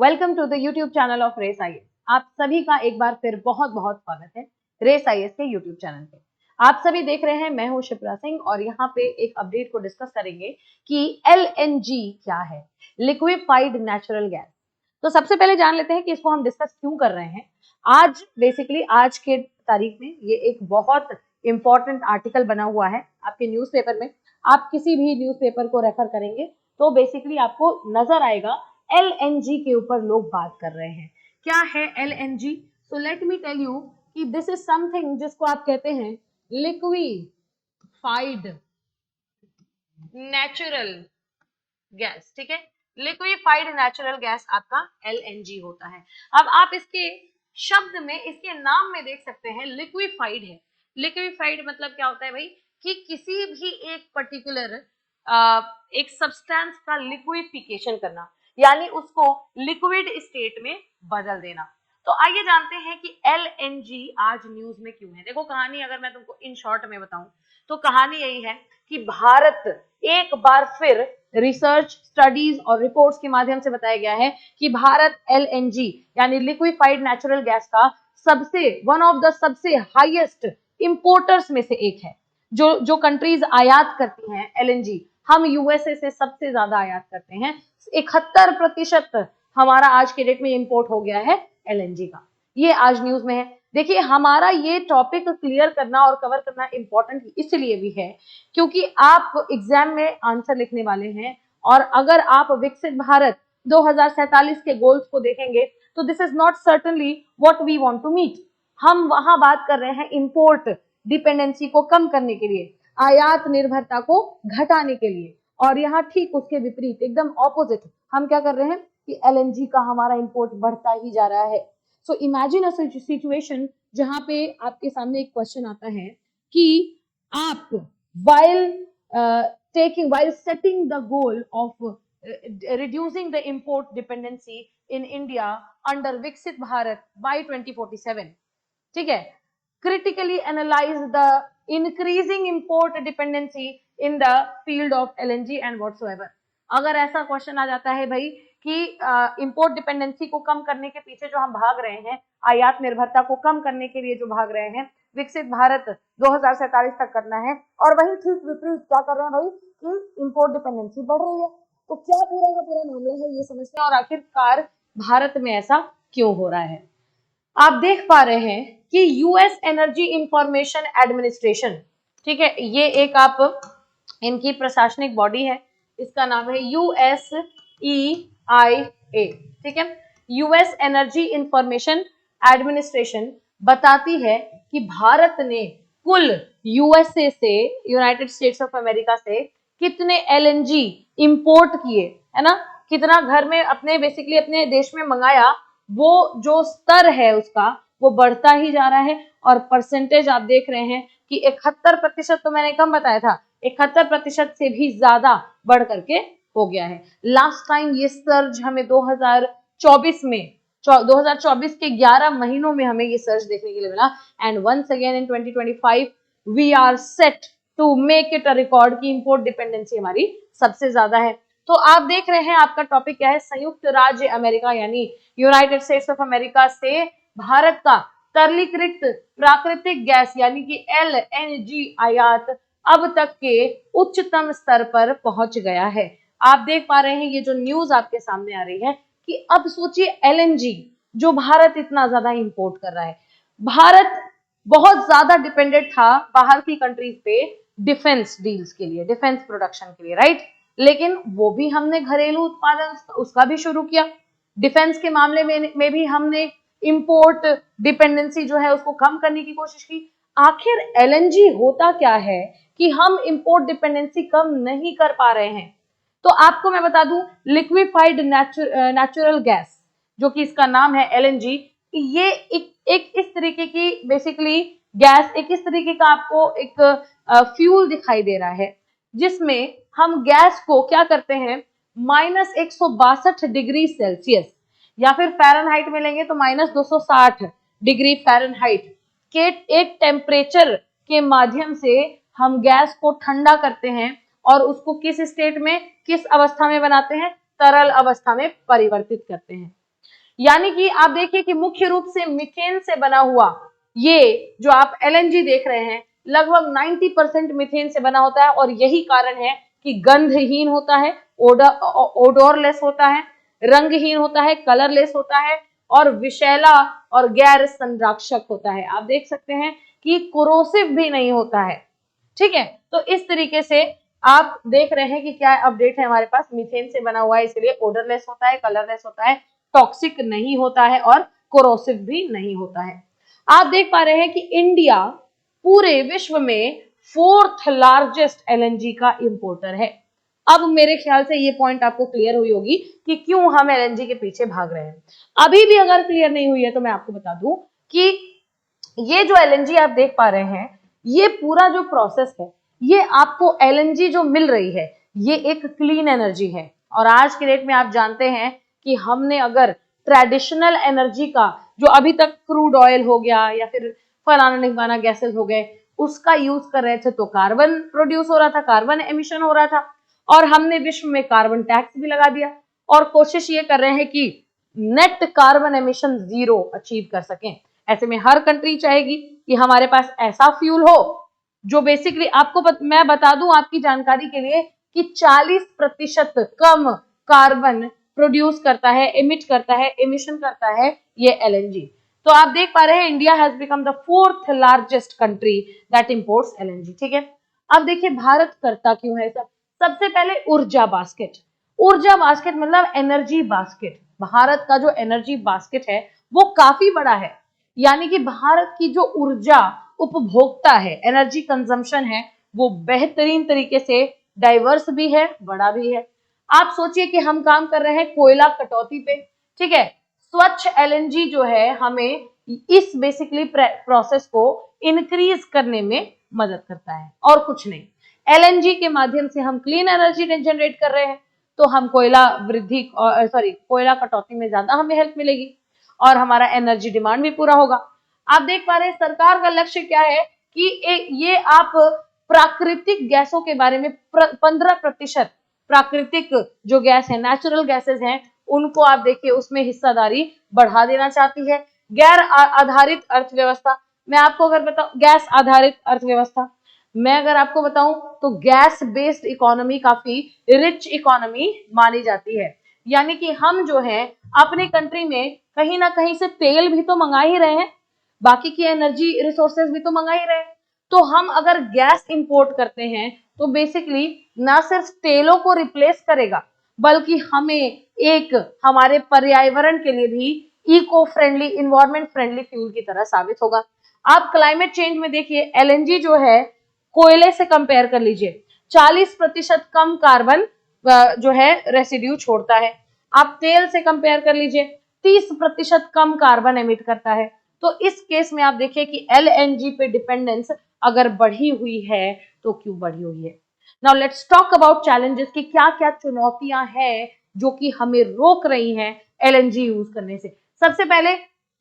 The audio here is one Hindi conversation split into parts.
Welcome to the YouTube channel of Race IAS. आप सभी का एक बार फिर बहुत बहुत स्वागत है रेस आईएएस के यूट्यूब चैनल पे। आप सभी देख रहे हैं, मैं हूं शिप्रा सिंह और यहाँ पे एक अपडेट को डिस्कस करेंगे कि एलएनजी क्या है, लिक्विफाइड नेचुरल गैस। तो सबसे पहले जान लेते हैं कि इसको हम डिस्कस क्यों कर रहे हैं। आज बेसिकली आज के तारीख में ये एक बहुत इंपॉर्टेंट आर्टिकल बना हुआ है आपके न्यूज़पेपर में। आप किसी भी न्यूज़पेपर को रेफर करेंगे तो बेसिकली आपको नजर आएगा एलएनजी के ऊपर लोग बात कर रहे हैं। क्या है LNG? So let me tell you कि दिस इज समथिंग जिसको आप कहते हैं लिक्विफाइड नेचुरल गैस। ठीक है, लिक्विफाइड नेचुरल गैस आपका एलएनजी होता है। अब आप इसके शब्द में, इसके नाम में देख सकते हैं लिक्विफाइड है। लिक्विफाइड मतलब क्या होता है भाई कि किसी भी एक पर्टिकुलर एक सब्सटेंस का लिक्विफिकेशन करना, यानी उसको लिक्विड स्टेट में बदल देना। तो आइए जानते हैं कि एलएनजी आज न्यूज में क्यों है। देखो कहानी अगर मैं तुमको इन शॉर्ट में बताऊं तो कहानी यही है कि भारत एक बार फिर रिसर्च, स्टडीज और रिपोर्ट्स के माध्यम से बताया गया है कि भारत एलएनजी यानी लिक्विफाइड नेचुरल गैस का वन ऑफ द सबसे हाईएस्ट इंपोर्टर्स में से एक है। जो कंट्रीज आयात करती हैं एलएनजी, हम यूएसए से सबसे ज्यादा आयात करते हैं। 71% हमारा आज के डेट में इंपोर्ट हो गया है एलएनजी का। ये आज न्यूज में है। देखिए हमारा ये टॉपिक क्लियर करना और कवर करना इंपॉर्टेंट इसलिए भी है क्योंकि आप एग्जाम में आंसर लिखने वाले हैं और अगर आप विकसित भारत 2047 के गोल्स को देखेंगे तो this is not certainly what we want to meet. हम वहां बात कर रहे हैं इंपोर्ट डिपेंडेंसी को कम करने के लिए, आयात निर्भरता को घटाने के लिए, और यहाँ ठीक उसके विपरीत एकदम ऑपोजिट हम क्या कर रहे हैं कि एलएनजी का हमारा इंपोर्ट बढ़ता ही जा रहा है। सो इमेजिन अ सिचुएशन जहां पे आपके सामने एक क्वेश्चन आता है कि आप while setting the goal of reducing the import dependency in India under Viksit Bharat by 2047, ठीक है, critically analyze the increasing import dependency in the field of LNG and whatsoever। अगर ऐसा क्वेश्चन आ जाता है भाई कि इंपोर्ट डिपेंडेंसी को कम करने के पीछे जो हम भाग रहे हैं, आयात निर्भरता को कम करने के लिए जो भाग रहे हैं, विकसित भारत 2047 तक करना है, और वही ठीक विपरीत क्या कर रहे हैं भाई कि इंपोर्ट डिपेंडेंसी बढ़ रही है। तो क्या पूरा का पूरा मामला है ये समझते हैं और आखिरकार भारत में ऐसा क्यों हो रहा है। आप देख पा रहे हैं कि यूएस एनर्जी इंफॉर्मेशन एडमिनिस्ट्रेशन, ठीक है, ये एक आप इनकी प्रशासनिक बॉडी है, इसका नाम है USEIA। ठीक है, यूएस एनर्जी इंफॉर्मेशन एडमिनिस्ट्रेशन बताती है कि भारत ने कुल यूएसए से, यूनाइटेड स्टेट्स ऑफ अमेरिका से कितने एलएनजी इंपोर्ट किए, है ना, कितना घर में अपने बेसिकली अपने देश में मंगाया, वो जो स्तर है उसका वो बढ़ता ही जा रहा है। और परसेंटेज आप देख रहे हैं कि 71%, तो मैंने कम बताया था, 71% से भी ज्यादा बढ़ करके हो गया है। लास्ट टाइम ये सर्ज हमें 2024 के 11 महीनों में हमें ये सर्ज देखने के लिए मिला। And once again in 2025 we are set to make it a record की इंपोर्ट डिपेंडेंसी हमारी सबसे ज्यादा है। तो आप देख रहे हैं आपका टॉपिक क्या है, संयुक्त राज्य अमेरिका यानी यूनाइटेड स्टेट्स ऑफ अमेरिका से भारत का तरलीकृत प्राकृतिक गैस यानी कि एलएनजी आयात अब तक के उच्चतम स्तर पर पहुंच गया है। आप देख पा रहे हैं ये जो न्यूज आपके सामने आ रही है कि अब सोचिए एलएनजी जो भारत इतना ज्यादा इंपोर्ट कर रहा है। भारत बहुत ज्यादा डिपेंडेंट था बाहर की कंट्रीज पे डिफेंस डील्स के लिए, डिफेंस प्रोडक्शन के लिए, राइट, लेकिन वो भी हमने घरेलू उत्पादन उसका भी शुरू किया। डिफेंस के मामले में भी हमने इंपोर्ट डिपेंडेंसी जो है उसको कम करने की कोशिश की। आखिर एलएनजी होता क्या है कि हम इंपोर्ट डिपेंडेंसी कम नहीं कर पा रहे हैं? तो आपको मैं बता दूं, लिक्विफाइड नेचुरल गैस जो कि इसका नाम है एलएनजी, ये एक इस तरीके की बेसिकली गैस, एक इस तरीके का आपको एक फ्यूल दिखाई दे रहा है जिसमें हम गैस को क्या करते हैं, -162 डिग्री सेल्सियस या फिर फ़ारेनहाइट में लेंगे तो -260 डिग्री फ़ारेनहाइट के एक टेम्परेचर के माध्यम से हम गैस को ठंडा करते हैं और उसको किस स्टेट में, किस अवस्था में बनाते हैं, तरल अवस्था में परिवर्तित करते हैं। यानी कि आप देखिए कि मुख्य रूप से मीथेन से बना हुआ ये जो आप एलएनजी देख रहे हैं लगभग 90% मीथेन से बना होता है और यही कारण है कि गंधहीन होता है, ओडोरलेस होता है, रंगहीन होता है, कलरलेस होता है और विषैला और गैर संरक्षक होता है। आप देख सकते हैं कि कोरोसिव भी नहीं होता है। ठीक है, तो इस तरीके से आप देख रहे हैं कि क्या अपडेट है हमारे पास। मीथेन से बना हुआ है इसलिए ओडरलेस होता है, कलरलेस होता है, टॉक्सिक नहीं होता है और कोरोसिव भी नहीं होता है। आप देख पा रहे हैं कि इंडिया पूरे विश्व में 4th लार्जेस्ट एलएनजी का इंपोर्टर है। अब मेरे ख्याल से ये पॉइंट आपको क्लियर हुई होगी कि क्यों हम एलएनजी के पीछे भाग रहे हैं। अभी भी अगर क्लियर नहीं हुई है तो मैं आपको बता दूं कि ये जो एलएनजी आप देख पा रहे हैं, ये पूरा जो प्रोसेस है, ये आपको एलएनजी जो मिल रही है ये एक क्लीन एनर्जी है। और आज के डेट में आप जानते हैं कि हमने अगर ट्रेडिशनल एनर्जी का जो अभी तक क्रूड ऑयल हो गया या फिर फलाना ढिमकाना गैसेस हो गए उसका यूज कर रहे थे तो कार्बन प्रोड्यूस हो रहा था, कार्बन एमिशन हो रहा था और हमने विश्व में कार्बन टैक्स भी लगा दिया और कोशिश ये कर रहे हैं कि नेट कार्बन एमिशन 0 अचीव कर सकें। ऐसे में हर कंट्री चाहेगी कि हमारे पास ऐसा फ्यूल हो जो बेसिकली आपको मैं बता दूं आपकी जानकारी के लिए कि 40% कम कार्बन प्रोड्यूस करता है, एमिट करता है, एमिशन करता है ये एलएनजी। तो आप देख पा रहे हैं India has become the 4th largest country that imports LNG. ठीक है, अब देखिए भारत करता क्यों है सब। सबसे पहले ऊर्जा बास्केट। ऊर्जा बास्केट मतलब एनर्जी बास्केट। भारत का जो एनर्जी बास्केट है वो काफी बड़ा है, यानी कि भारत की जो ऊर्जा उपभोक्ता है, एनर्जी कंजम्पशन है, वो बेहतरीन तरीके से डाइवर्स भी है, बड़ा भी है। आप सोचिए कि हम काम कर रहे हैं कोयला कटौती पे। ठीक है, स्वच्छ एलएनजी जो है हमें इस बेसिकली प्रोसेस को इंक्रीज करने में मदद करता है और कुछ नहीं। एलएनजी के माध्यम से हम क्लीन एनर्जी जनरेट कर रहे हैं तो हम कोयला कोयला कटौती में ज्यादा हमें हेल्प मिलेगी और हमारा एनर्जी डिमांड भी पूरा होगा। आप देख पा रहे हैं सरकार का लक्ष्य क्या है कि ये आप प्राकृतिक गैसों के बारे में 15% प्राकृतिक जो गैस है, नेचुरल गैसेस हैं, उनको आप देखिए उसमें हिस्सेदारी बढ़ा देना चाहती है। गैर आधारित अर्थव्यवस्था, मैं आपको अगर बताऊं गैस आधारित अर्थव्यवस्था, मैं अगर आपको बताऊं तो गैस बेस्ड इकोनॉमी काफी रिच इकोनॉमी मानी जाती है। यानी कि हम जो है अपने कंट्री में कहीं ना कहीं से तेल भी तो मंगा ही रहे हैं, बाकी की एनर्जी रिसोर्सेज भी तो मंगा ही रहे हैं। तो हम अगर गैस इंपोर्ट करते हैं तो बेसिकली ना सिर्फ तेलों को रिप्लेस करेगा बल्कि हमें एक हमारे पर्यावरण के लिए भी eco friendly, environment friendly fuel की तरह साबित होगा। आप क्लाइमेट चेंज में देखिए एलएनजी जो है कोयले से कंपेयर कर लीजिए, 40% कम कार्बन जो है रेसिड्यू छोड़ता है। आप तेल से कंपेयर कर लीजिए, 30% कम कार्बन एमिट करता है। तो इस केस में आप देखिए कि एलएनजी पे डिपेंडेंस अगर बढ़ी हुई है तो क्यों बढ़ी हुई है। Now let's talk about challenges कि क्या क्या चुनौतियां हैं जो कि हमें रोक रही हैं एलएनजी यूज करने से। सबसे पहले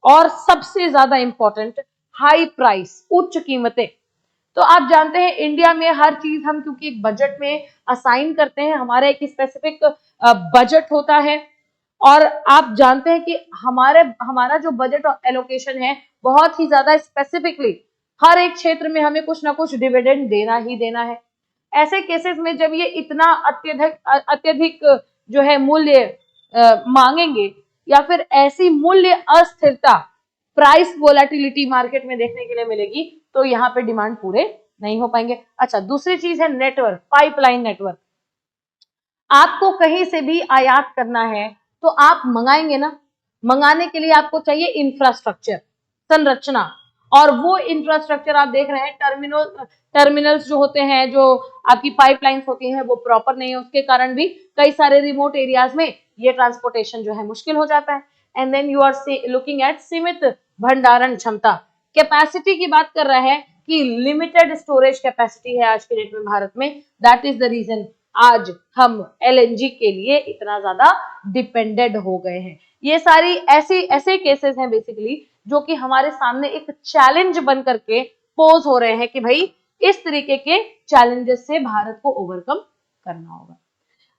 और सबसे ज्यादा इंपॉर्टेंट, हाई प्राइस, उच्च कीमतें। तो आप जानते हैं इंडिया में हर चीज हम क्योंकि एक बजट में असाइन करते हैं, हमारा एक स्पेसिफिक बजट होता है और आप जानते हैं कि हमारा जो बजट एलोकेशन है बहुत ही ज्यादा स्पेसिफिकली हर एक क्षेत्र में हमें कुछ ना कुछ डिविडेंड देना ही देना है। ऐसे केसेस में जब ये इतना अत्यधिक जो है मूल्य मांगेंगे या फिर ऐसी मूल्य अस्थिरता, प्राइस वोलेटिलिटी मार्केट में देखने के लिए मिलेगी तो यहाँ पे डिमांड पूरे नहीं हो पाएंगे। अच्छा, दूसरी चीज है नेटवर्क, पाइपलाइन नेटवर्क। आपको कहीं से भी आयात करना है तो आप मंगाएंगे ना, मंगाने के लिए आपको चाहिए इंफ्रास्ट्रक्चर, संरचना, और वो इंफ्रास्ट्रक्चर आप देख रहे हैं टर्मिनल्स जो होते हैं, जो आपकी पाइपलाइंस होती हैं वो प्रॉपर नहीं है, उसके कारण भी कई सारे रिमोट एरियाज में ये ट्रांसपोर्टेशन जो है मुश्किल हो जाता है। And then you are looking at सीमित भंडारण क्षमता, कैपेसिटी की बात कर रहा है कि लिमिटेड स्टोरेज कैपेसिटी है आज के डेट में भारत में। दैट इज द रीजन आज हम एलएनजी के लिए इतना ज्यादा डिपेंडेंट हो गए हैं। ये सारी ऐसे केसेस हैं बेसिकली जो कि हमारे सामने एक चैलेंज बन करके पोज हो रहे हैं कि भाई इस तरीके के चैलेंजेस से भारत को ओवरकम करना होगा।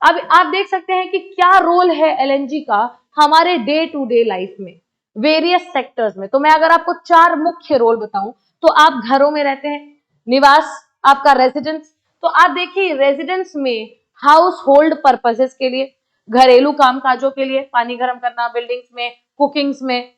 अब आप देख सकते हैं कि क्या रोल है एलएनजी का हमारे डे टू डे लाइफ में वेरियस सेक्टर्स में। तो मैं अगर आपको 4 मुख्य रोल बताऊं, तो आप घरों में रहते हैं, निवास आपका रेजिडेंस, तो आप देखिए रेजिडेंस में हाउस होल्ड पर्पसेस के लिए, घरेलू कामकाजों के लिए, पानी गर्म करना, बिल्डिंग्स में, कुकिंग्स में,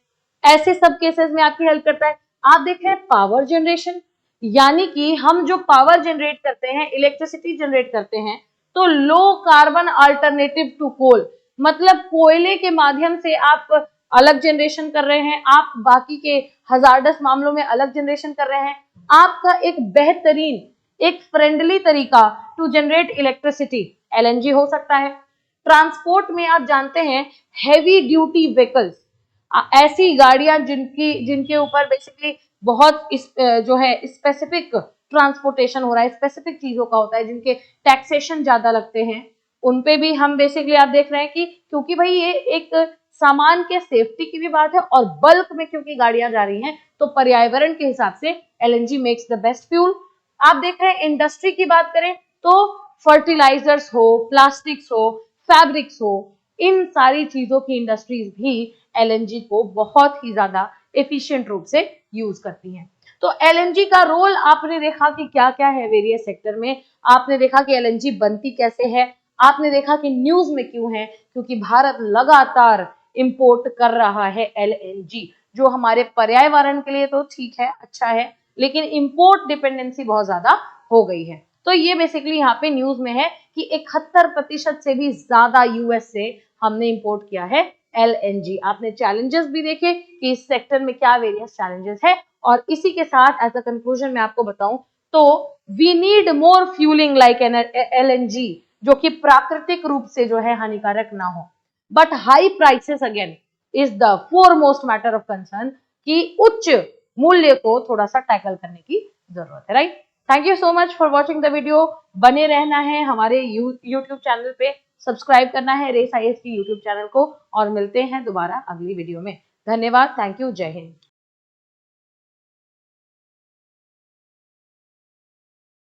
ऐसे सब केसेस में आपकी हेल्प करता है। आप देख रहे हैं पावर जनरेशन, यानी कि हम जो पावर जनरेट करते हैं, इलेक्ट्रिसिटी जनरेट करते हैं, तो लो कार्बन अल्टरनेटिव टू कोल, मतलब कोयले के माध्यम से आप अलग जनरेशन कर रहे हैं, आप बाकी के हजार्डस मामलों में अलग जनरेशन कर रहे हैं। आपका एक बेहतरीन, एक फ्रेंडली तरीका टू जनरेट इलेक्ट्रिसिटी एलएनजी हो सकता है। ट्रांसपोर्ट में आप जानते हैं हैवी ड्यूटी व्हीकल्स, ऐसी गाड़ियां जिनके ऊपर बेसिकली बहुत जो है स्पेसिफिक ट्रांसपोर्टेशन हो रहा है, स्पेसिफिक चीजों का होता है, जिनके टैक्सेशन ज्यादा लगते हैं, उन पे भी हम बेसिकली आप देख रहे हैं कि क्योंकि भाई ये एक सामान के सेफ्टी की भी बात है और बल्क में क्योंकि गाड़ियां जा रही हैं, तो पर्यावरण के हिसाब से LNG makes the best fuel. आप देख रहे हैं इंडस्ट्री की बात करें तो फर्टिलाइजर्स हो, प्लास्टिक्स हो, फैब्रिक्स हो, इन सारी चीजों की इंडस्ट्रीज भी एलएनजी को बहुत ही ज्यादा एफिशिएंट रूप से यूज करती हैं। तो एलएनजी का रोल आपने देखा कि क्या क्या है वेरियस सेक्टर में, आपने देखा कि एलएनजी बनती कैसे है, आपने देखा कि न्यूज में क्यों है, क्योंकि भारत लगातार इंपोर्ट कर रहा है एलएनजी, जो हमारे पर्यावरण के लिए तो ठीक है, अच्छा है, लेकिन इंपोर्ट डिपेंडेंसी बहुत ज्यादा हो गई है। तो ये बेसिकली यहाँ पे न्यूज में है कि 71% से भी ज्यादा यूएस से हमने इंपोर्ट किया है एलएनजी। आपने चैलेंजेस भी देखे कि इस सेक्टर में क्या वेरियस चैलेंजेस है, और इसी के साथ एज अ कंक्लूजन मैं आपको बताऊं तो we need more fuelling like LNG, जो कि प्राकृतिक रूप से जो है हानिकारक ना हो, but high prices again is the foremost matter of concern, कि उच्च मूल्य को थोड़ा सा टैकल करने की जरूरत है, right. Thank you so much for watching the video. बने रहना है हमारे यूट्यूब चैनल पे, सब्सक्राइब करना है रेस आईएएस की यूट्यूब चैनल को, और मिलते हैं दोबारा अगली वीडियो में। धन्यवाद, थैंक यू, जय हिंद।